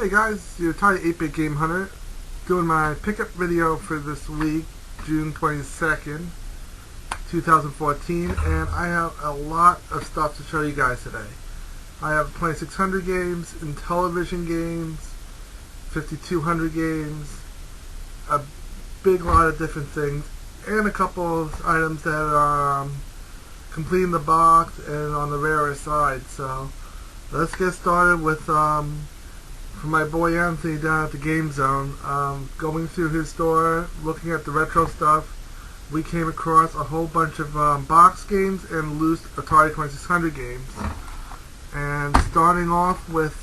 Hey guys, your Atari 8-Bit Game Hunter, doing my pickup video for this week, June 22nd, 2014, and I have a lot of stuff to show you guys today. I have 2600 games, Intellivision games, 5200 games, a big lot of different things, and a couple of items that are completing the box and on the rarer side. So let's get started with for my boy Anthony down at the Game Zone. Going through his store, looking at the retro stuff, we came across a whole bunch of box games and loose Atari 2600 games. And starting off with,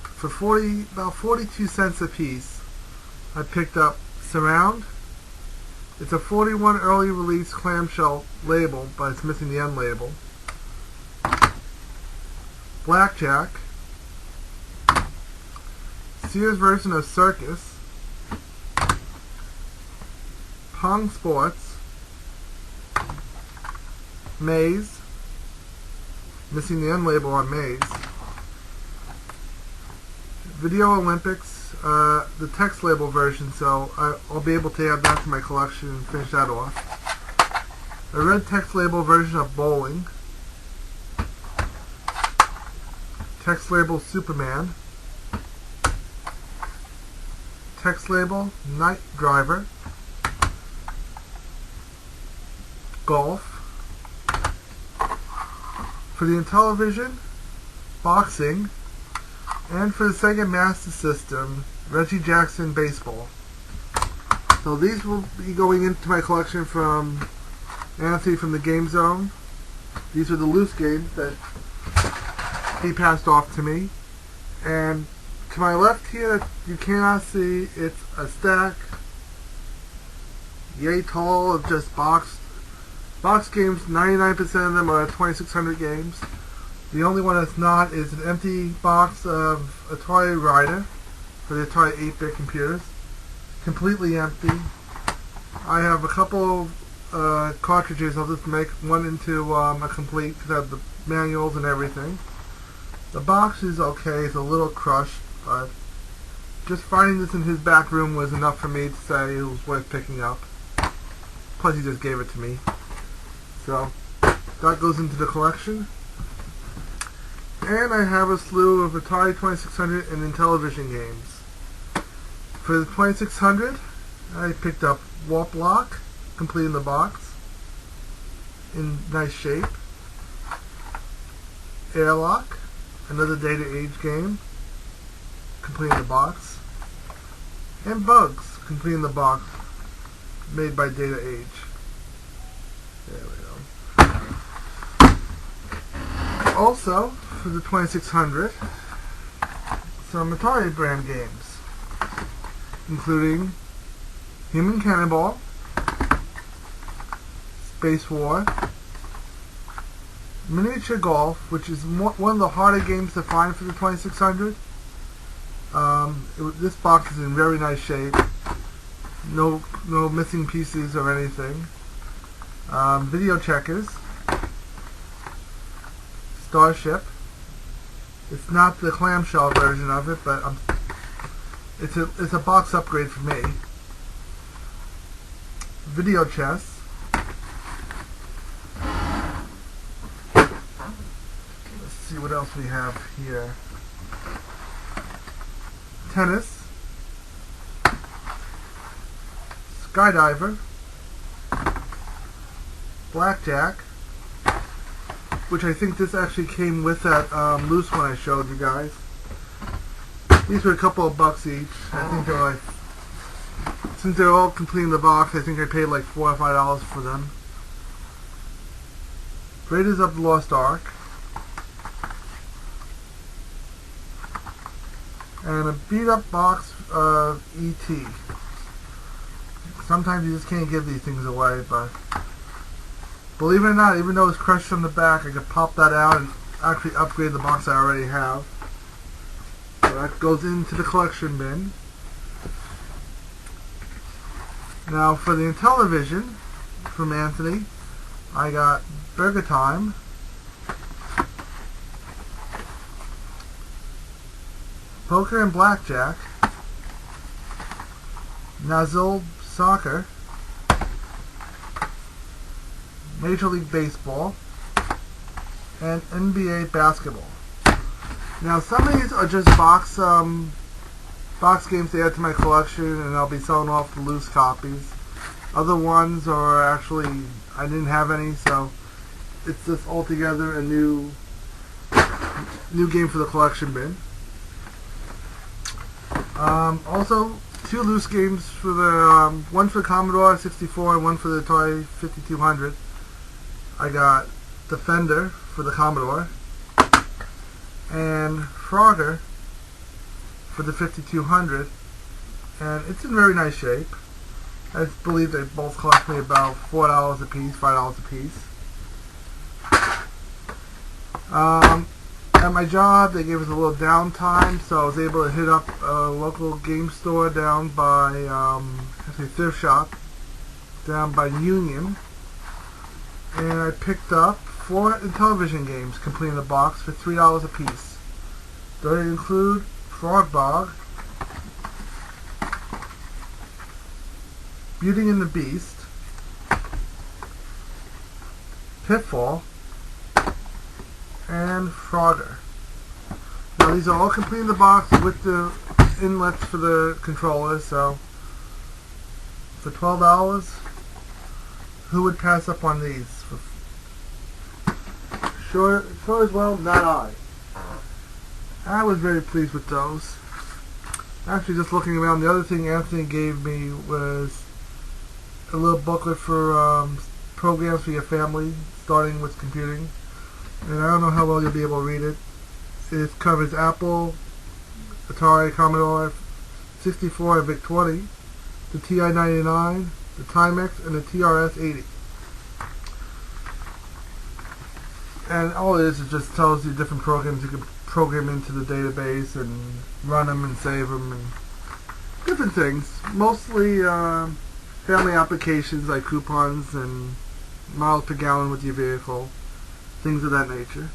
for about 42 cents a piece, I picked up Surround. It's a 41 early release clamshell label, but it's missing the end label. Blackjack. Sears version of Circus. Pong Sports. Maze. Missing the end label on Maze. Video Olympics, the text label version, so I'll be able to add that to my collection and finish that off. A red text label version of Bowling. Text label Superman. Text label Night Driver. Golf. For the Intellivision, Boxing. And for the Sega Master System, Reggie Jackson Baseball. So these will be going into my collection from Anthony from the Game Zone. These are the loose games that he passed off to me. And to my left here, you cannot see, it's a stack yay tall of just box games. 99% of them are 2600 games. The only one that's not is an empty box of Atari Rider for the Atari 8-bit computers. Completely empty. I have a couple cartridges. I'll just make one into a complete because I have the manuals and everything. The box is okay. It's a little crushed, but just finding this in his back room was enough for me to say it was worth picking up. Plus he just gave it to me. So that goes into the collection. And I have a slew of Atari 2600 and Intellivision games. For the 2600, I picked up Warp Lock, complete in the box, in nice shape. Airlock, another Data Age game, complete in the box. And Bugs, complete in the box, made by Data Age. There we go. Also, for the 2600, some Atari brand games, including Human Cannonball, Space War, Miniature Golf, which is one of the harder games to find for the 2600. This box is in very nice shape. No missing pieces or anything. Video Checkers, Starship. It's not the clamshell version of it, but it's a box upgrade for me. Video Chess. Let's see what else we have here. Tennis. Skydiver. Blackjack, which I think this actually came with that loose one I showed you guys. These were a couple of bucks each. I think they're like, since they're all complete in the box, I think I paid like $4 or $5 for them. Raiders of the Lost Ark. And a beat up box of E.T. Sometimes you just can't give these things away, but believe it or not, even though it's crushed from the back, I could pop that out and actually upgrade the box I already have. So that goes into the collection bin. Now for the Intellivision from Anthony, I got Burger Time, Poker and Blackjack, Nozzle Soccer, Major League Baseball, and NBA Basketball. Now some of these are just box games to add to my collection, and I'll be selling off the loose copies. Other ones are actually, I didn't have any, so it's just altogether a new game for the collection bin. Also, 2 loose games for the one for the Commodore 64 and one for the Atari 5200. I got Defender for the Commodore and Frogger for the 5200, and it's in very nice shape. I believe they both cost me about $4 a piece, $5 a piece. At my job, they gave us a little downtime, so I was able to hit up a local game store down by, actually a thrift shop, down by Union, and I picked up 4 television games, complete in the box, for $3 a piece. They include Frog Bog, Beauty and the Beast, Pitfall, and Frogger. Now these are all complete in the box with the inlets for the controllers, so for $12, who would pass up on these? Sure as well, not I. I was very pleased with those. Actually, just looking around, the other thing Anthony gave me was a little booklet for programs for your family, starting with computing. And I don't know how well you'll be able to read it. It covers Apple, Atari, Commodore 64 and VIC-20, the TI-99, the Timex, and the TRS-80. And all it is just tells you different programs you can program into the database and run them and save them and different things. Mostly family applications like coupons and miles per gallon with your vehicle, things of that nature.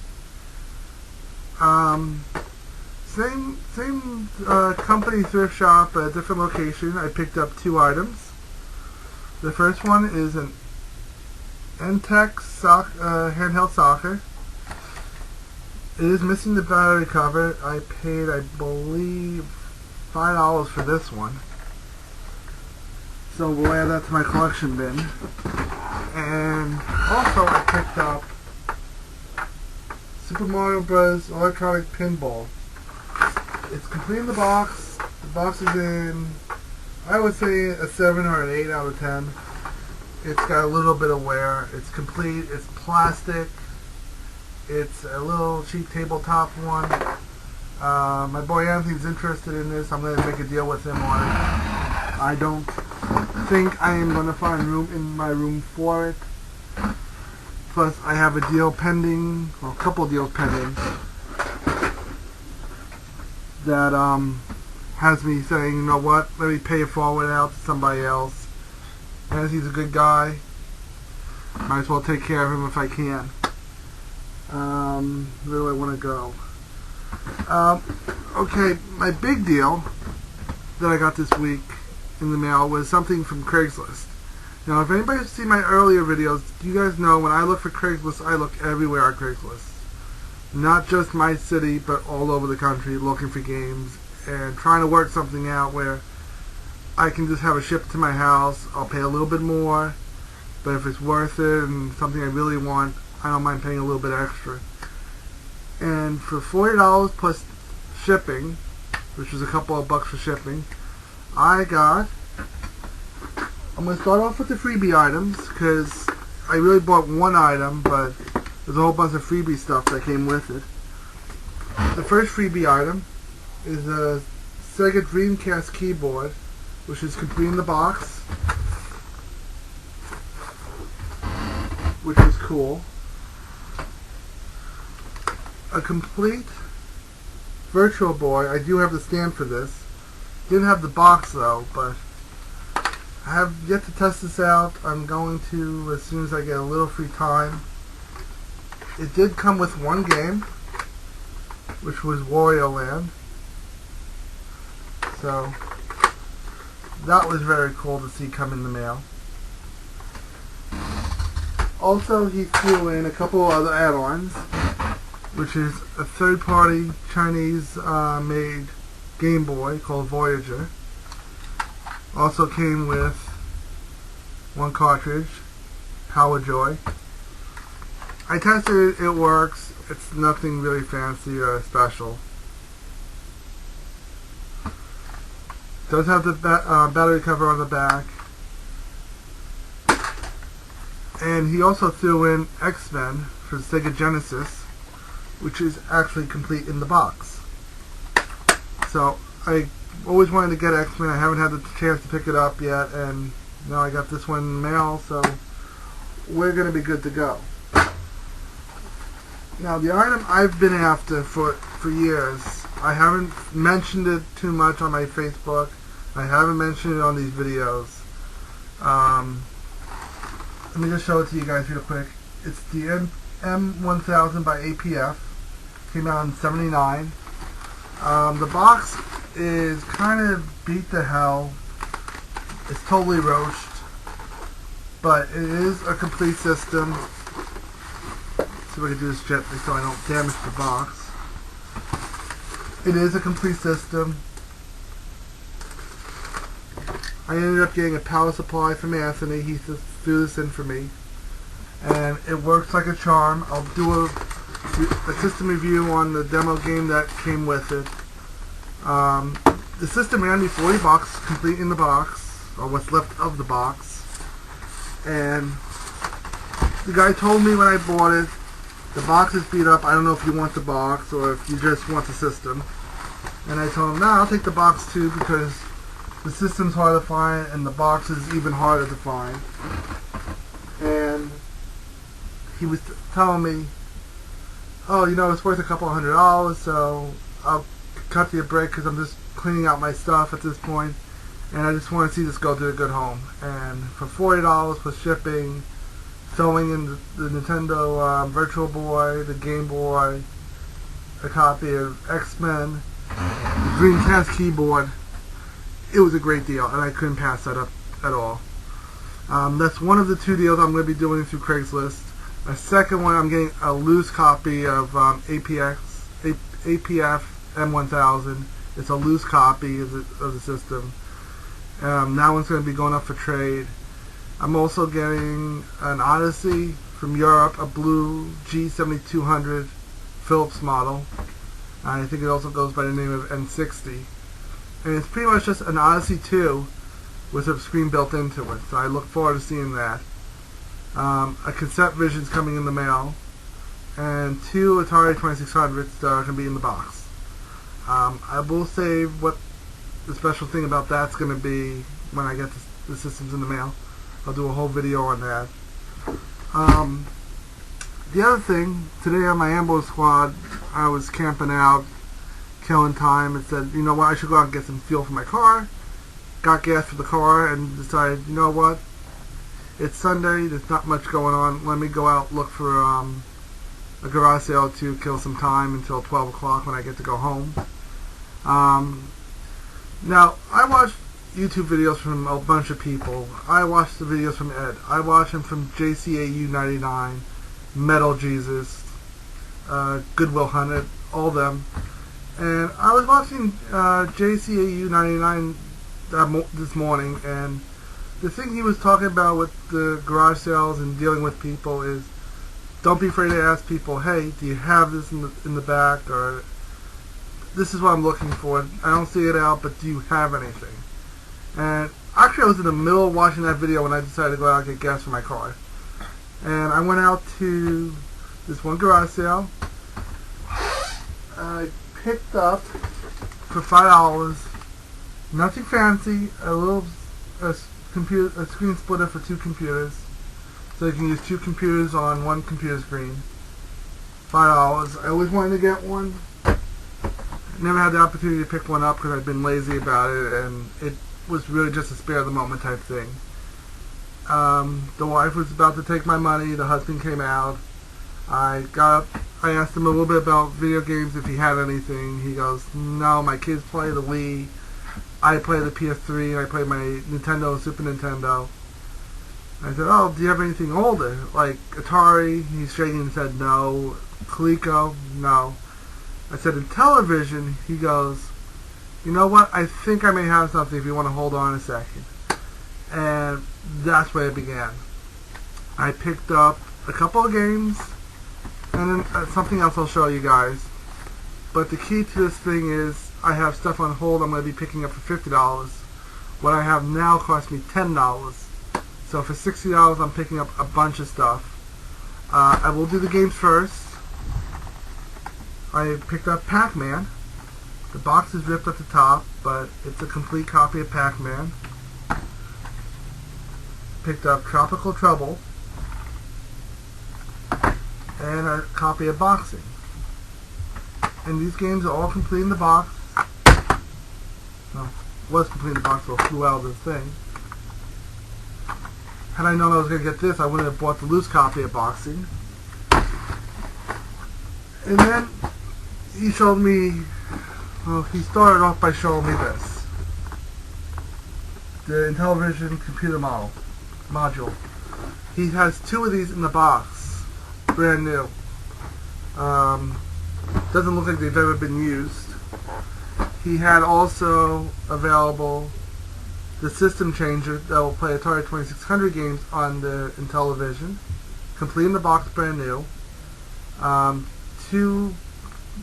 Same company, thrift shop, a different location. I picked up 2 items. The first one is an N-Tech handheld soccer. It is missing the battery cover. I paid, I believe, $5 for this one. So we'll add that to my collection bin. And also I picked up Super Mario Bros. Electronic Pinball. It's complete in the box. The box is in, I would say, a 7 or an 8 out of 10. It's got a little bit of wear. It's complete. It's plastic. It's a little cheap tabletop one. My boy Anthony's interested in this. I'm going to make a deal with him on it. I don't think I am going to find room in my room for it. Plus, I have a deal pending, or a couple of deals pending, that has me saying, you know what, let me pay it forward out to somebody else. As he's a good guy, might as well take care of him if I can. Where do I want to go? Okay, my big deal that I got this week in the mail was something from Craigslist. Now, if anybody's seen my earlier videos, you guys know when I look for Craigslist, I look everywhere on Craigslist. Not just my city, but all over the country, looking for games and trying to work something out where I can just have it shipped to my house. I'll pay a little bit more, but if it's worth it and something I really want, I don't mind paying a little bit extra. And for $40 plus shipping, which is a couple of bucks for shipping, I got, I'm going to start off with the freebie items, because I really bought one item, but there's a whole bunch of freebie stuff that came with it. The first freebie item is a Sega Dreamcast keyboard, which is complete in the box, which is cool. A complete Virtual Boy. I do have the stand for this. Didn't have the box though, but I have yet to test this out. I'm going to as soon as I get a little free time. It did come with one game, which was Wario Land. So that was very cool to see come in the mail. Also, he threw in a couple other add-ons, which is a third-party Chinese-made Game Boy called Voyager. Also came with one cartridge, Power Joy. I tested it, it works. It's nothing really fancy or special. Does have the battery cover on the back. And he also threw in X-Men for Sega Genesis, which is actually complete in the box. So I always wanted to get X-Men. I haven't had the chance to pick it up yet, and now I got this one in the mail, so we're going to be good to go. Now, the item I've been after for years, I haven't mentioned it too much on my Facebook. I haven't mentioned it on these videos. Let me just show it to you guys real quick. It's the M1000 by APF. Came out in '79. The box is kind of beat to hell. It's totally roached. But it is a complete system. See if I can do this gently so I don't damage the box. It is a complete system. I ended up getting a power supply from Anthony. He threw this in for me. And it works like a charm. I'll do a system review on the demo game that came with it. The system ran me $40 complete in the box, or what's left of the box. And the guy told me when I bought it, the box is beat up. I don't know if you want the box or if you just want the system. And I told him, no, I'll take the box too, because the system's hard to find and the box is even harder to find. And he was telling me, oh, you know, it's worth a couple $100, so I'll cut you a break because I'm just cleaning out my stuff at this point, and I just want to see this go to a good home. And for $40 plus shipping, throwing in the Nintendo Virtual Boy, the Game Boy, a copy of X-Men, the Dreamcast keyboard, it was a great deal, and I couldn't pass that up at all. That's one of the two deals I'm going to be doing through Craigslist. A second one, I'm getting a loose copy of APF M1000. It's a loose copy of the system. That one's going to be going up for trade. I'm also getting an Odyssey from Europe, a blue G7200 Philips model. I think it also goes by the name of N60. And it's pretty much just an Odyssey 2 with a screen built into it. So I look forward to seeing that. A cassette vision's coming in the mail. And 2 Atari 2600s that are going to be in the box. I will say what the special thing about that's going to be when I get the systems in the mail. I'll do a whole video on that. The other thing, today on my ambush squad, I was camping out, killing time, and said, you know what, I should go out and get some fuel for my car. Got gas for the car and decided, you know what, it's Sunday, there's not much going on, let me go out, look for a garage sale to kill some time until 12 o'clock when I get to go home. Now, I watched YouTube videos from a bunch of people. I watched the videos from Ed. I watched them from JCAU99, Metal Jesus, Goodwill Hunted, all them. And I was watching JCAU99 this morning, and the thing he was talking about with the garage sales and dealing with people is, don't be afraid to ask people, hey, do you have this in the back, or this is what I'm looking for. I don't see it out, but do you have anything? And actually I was in the middle of watching that video when I decided to go out and get gas for my car. And I went out to this one garage sale. I picked up for $5, nothing fancy, a screen splitter for 2 computers. So you can use 2 computers on one computer screen. $5. I always wanted to get one. Never had the opportunity to pick one up because I've been lazy about it, and it was really just a spare of the moment type thing. The wife was about to take my money. The husband came out. I asked him a little bit about video games, if he had anything. He goes, no, my kids play the Wii. I play the PS3 and I play my Nintendo and Super Nintendo. I said, oh, do you have anything older? Like Atari? He's shaking his head, no. Coleco? No. I said, in television? He goes, you know what? I think I may have something if you want to hold on a second. And that's where it began. I picked up a couple of games and then something else I'll show you guys. But the key to this thing is I have stuff on hold I'm going to be picking up for $50. What I have now costs me $10. So for $60 I'm picking up a bunch of stuff. I will do the games first. I picked up Pac-Man. The box is ripped at the top, but it's a complete copy of Pac-Man. Picked up Tropical Trouble. And a copy of Boxing. And these games are all complete in the box. Well, was complete in the box, so I flew out of the thing. Had I known I was going to get this, I wouldn't have bought the loose copy of Boxing. And then he showed me, well, he started off by showing me this. The Intellivision computer module. He has two of these in the box, brand new. Doesn't look like they've ever been used. He had also available the system changer that will play Atari 2600 games on the Intellivision, complete in the box, brand new. Two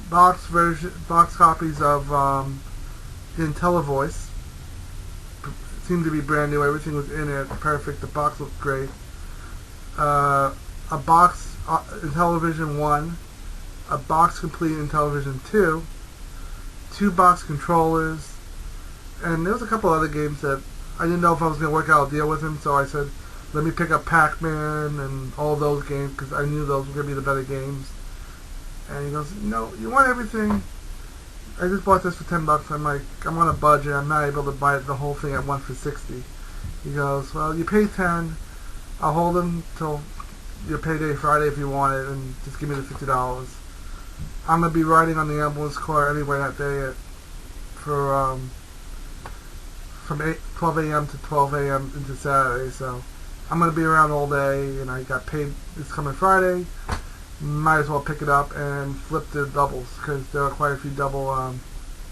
box copies of the IntelliVoice. Seemed to be brand new. Everything was in it, perfect. The box looked great. A box Intellivision 1, a box complete Intellivision 2, two box controllers, and there was a couple other games that I didn't know if I was going to work out a deal with him, so I said, let me pick up Pac-Man and all those games, because I knew those were going to be the better games. And he goes, no, you want everything? I just bought this for $10. I'm like, I'm on a budget, I'm not able to buy the whole thing at once for $60. He goes, well, you pay $10, I'll hold them till your payday Friday if you want it, and just give me the $50. I'm going to be riding on the ambulance car anyway that day for from 12 a.m. to 12 a.m. into Saturday, so I'm going to be around all day, and I got paid this coming Friday. Might as well pick it up and flip the doubles, because there are quite a few double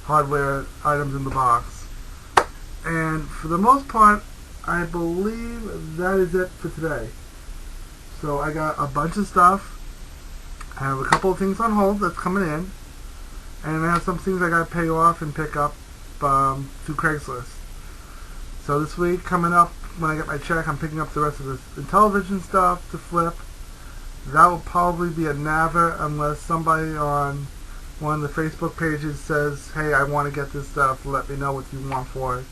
hardware items in the box. And for the most part, I believe that is it for today. So I got a bunch of stuff. I have a couple of things on hold that's coming in, and I have some things I got to pay off and pick up through Craigslist. So this week coming up, when I get my check, I'm picking up the rest of the Intellivision stuff to flip. That will probably be a never unless somebody on one of the Facebook pages says, hey, I want to get this stuff, let me know what you want for it.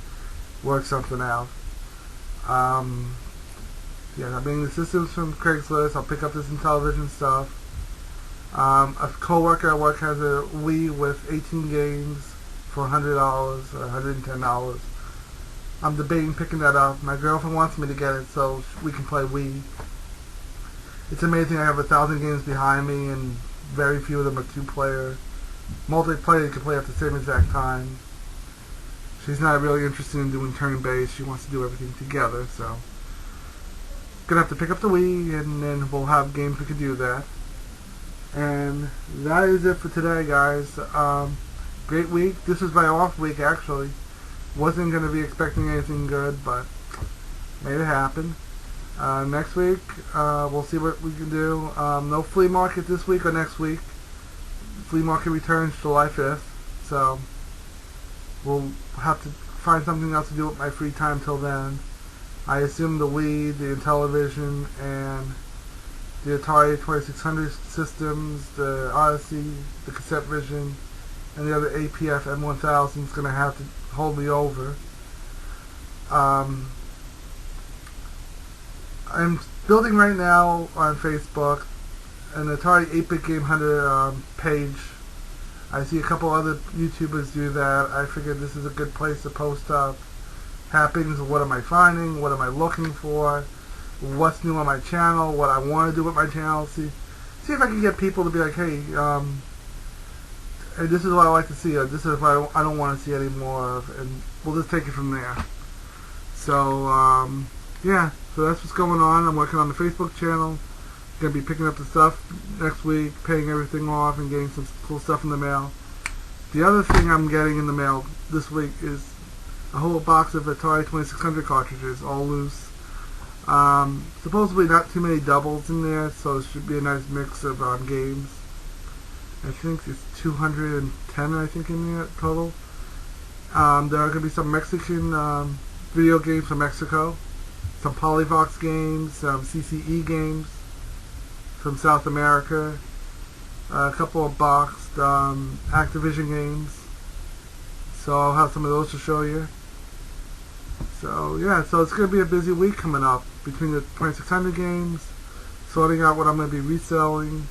Work something out. Yeah, I'm getting the systems from Craigslist. I'll pick up this Intellivision stuff. A co-worker at work has a Wii with 18 games for $100 or $110. I'm debating picking that up. My girlfriend wants me to get it so we can play Wii. It's amazing I have 1,000 games behind me and very few of them are two-player. Multiplayer you can play at the same exact time. She's not really interested in doing turn-based. She wants to do everything together, so gonna have to pick up the Wii and then we'll have games we can do that. And that is it for today, guys. Great week. This was my off week, actually. Wasn't going to be expecting anything good, but made it happen. Next week, we'll see what we can do. No flea market this week or next week. Flea market returns July 5th, so we'll have to find something else to do with my free time till then. I assume the Wii, the Intellivision, and the Atari 2600 systems, the Odyssey, the Cassette Vision, and the other APF M1000 is going to have to hold me over. I'm building right now on Facebook an Atari 8-bit game hunter page. I see a couple other YouTubers do that. I figured this is a good place to post up happenings. What am I finding? What am I looking for? What's new on my channel? What I want to do with my channel? See if I can get people to be like, hey, hey, this is what I like to see. This is what I don't want to see any more of, and we'll just take it from there. So, yeah, so that's what's going on. I'm working on the Facebook channel. Going to be picking up the stuff next week, paying everything off, and getting some cool stuff in the mail. The other thing I'm getting in the mail this week is a whole box of Atari 2600 cartridges, all loose. Supposedly not too many doubles in there, so it should be a nice mix of games. I think it's 210, I think, in there total. There are going to be some Mexican video games from Mexico, some Polyvox games, some CCE games from South America, a couple of boxed Activision games. So I'll have some of those to show you. So yeah, so it's going to be a busy week coming up between the 2600 games, sorting out what I'm going to be reselling,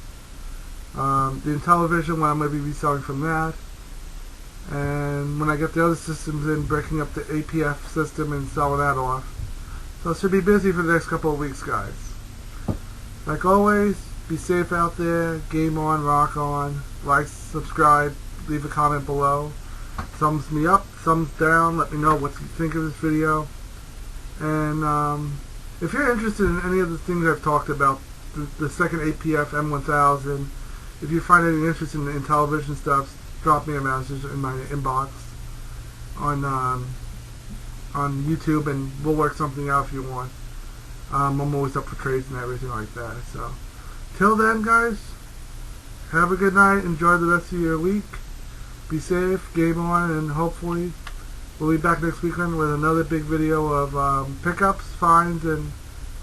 the Intellivision, what I'm going to be reselling from that, and when I get the other systems in, breaking up the APF system and selling that off. So it should be busy for the next couple of weeks, guys. Like always, be safe out there, game on, rock on, like, subscribe, leave a comment below. Thumbs me up, thumbs down, let me know what you think of this video. And if you're interested in any of the things I've talked about, the second APF M1000, if you find any interest in the Intellivision stuff, drop me a message in my inbox on YouTube, and we'll work something out if you want. I'm always up for trades and everything like that. So, till then, guys, have a good night. Enjoy the rest of your week. Be safe, game on, and hopefully we'll be back next weekend with another big video of pickups, finds, and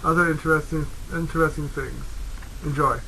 other interesting things. Enjoy.